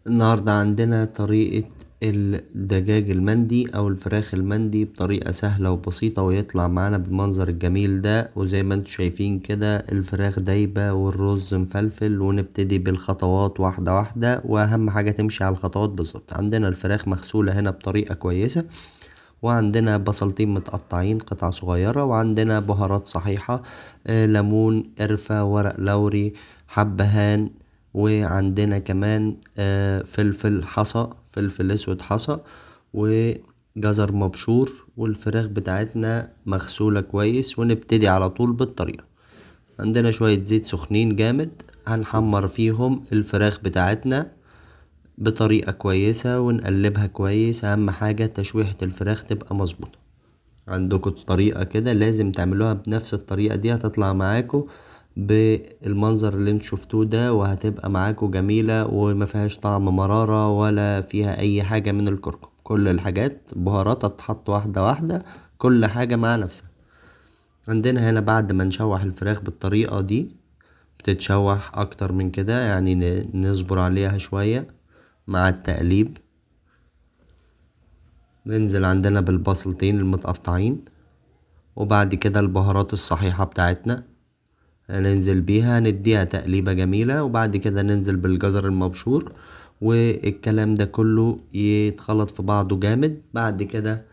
النهاردة عندنا طريقة الدجاج المندي أو الفراخ المندي بطريقة سهلة وبسيطة ويطلع معانا بالمنظر الجميل ده. وزي ما انتوا شايفين كده الفراخ دايبة والرز مفلفل، ونبتدي بالخطوات واحدة واحدة، وأهم حاجة تمشي على الخطوات بالظبط. عندنا الفراخ مغسولة هنا بطريقة كويسة، وعندنا بصلتين متقطعين قطع صغيرة، وعندنا بهارات صحيحة، ليمون، قرفة، ورق لوري، حبهان، وعندنا كمان فلفل حصى، فلفل اسود حصى، وجزر مبشور. والفراخ بتاعتنا مغسولة كويس، ونبتدي على طول بالطريقة. عندنا شوية زيت سخنين جامد هنحمر فيهم الفراخ بتاعتنا بطريقة كويسة ونقلبها كويس. اهم حاجة تشويحة الفراخ تبقى مظبوطة. عندكم الطريقة كده لازم تعملوها بنفس الطريقة دي، هتطلع معاكم بالمنظر اللي انتوا شفتوه ده، وهتبقى معاكم جميلة ومفيهاش طعم مرارة ولا فيها اي حاجة من الكركم. كل الحاجات بهارات هتتحط واحدة واحدة، كل حاجة مع نفسها. عندنا هنا بعد ما نشوح الفراخ بالطريقة دي، بتتشوح اكتر من كده يعني نصبر عليها شوية مع التقليب. ننزل عندنا بالبصلتين المتقطعين، وبعد كده البهارات الصحيحة بتاعتنا ننزل بيها، نديها تقليبة جميلة، وبعد كده ننزل بالجزر المبشور، والكلام ده كله يتخلط في بعضه جامد. بعد كده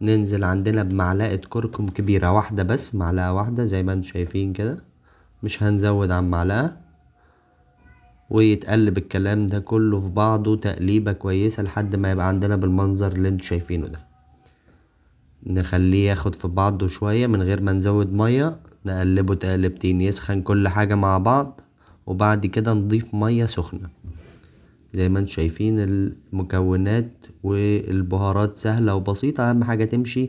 ننزل عندنا بمعلقة كركم كبيرة واحدة، بس معلقة واحدة زي ما انتوا شايفين كده، مش هنزود عن معلقة. ويتقلب الكلام ده كله في بعضه تقليبة كويسة لحد ما يبقى عندنا بالمنظر اللي انتوا شايفينه ده. نخليه ياخد في بعضه شوية من غير ما نزود مية، نقلبه تقلبتين يسخن كل حاجة مع بعض، وبعد كده نضيف مية سخنة. زي ما انتوا شايفين المكونات والبهارات سهلة وبسيطة، اهم حاجة تمشي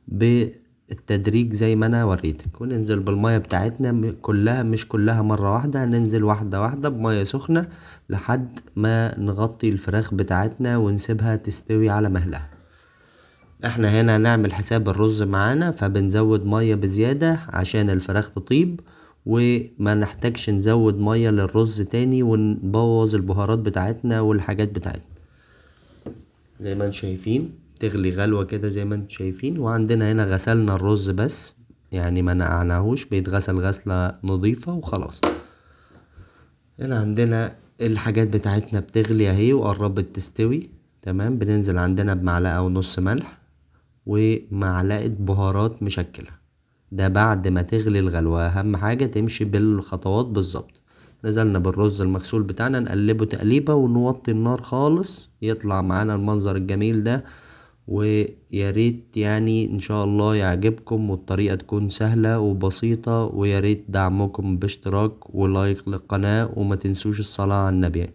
بالتدريج زي ما انا وريتك. وننزل بالمية بتاعتنا كلها، مش كلها مرة واحدة، هننزل واحدة واحدة بمية سخنة لحد ما نغطي الفراخ بتاعتنا ونسيبها تستوي على مهلها. احنا هنا هنعمل حساب الرز معانا، فبنزود مية بزيادة عشان الفراخ تطيب، وما نحتاجش نزود مية للرز تاني ونبوظ البهارات بتاعتنا والحاجات بتاعتنا. زي ما انتوا شايفين تغلي غلوة كده زي ما انتوا شايفين. وعندنا هنا غسلنا الرز بس، يعني ما نقعناهوش، بيتغسل غسلة نضيفة وخلاص. هنا عندنا الحاجات بتاعتنا بتغلي اهي وقربت تستوي تمام. بننزل عندنا بمعلقة ونص ملح ومعلقة بهارات مشكلة، ده بعد ما تغلي الغلوة. اهم حاجة تمشي بالخطوات بالظبط. نزلنا بالرز المغسول بتاعنا، نقلبه تقليبة ونوطي النار خالص، يطلع معانا المنظر الجميل ده. وياريت يعني ان شاء الله يعجبكم، والطريقة تكون سهلة وبسيطة. وياريت دعمكم باشتراك ولايك للقناة، وما تنسوش الصلاة على النبي.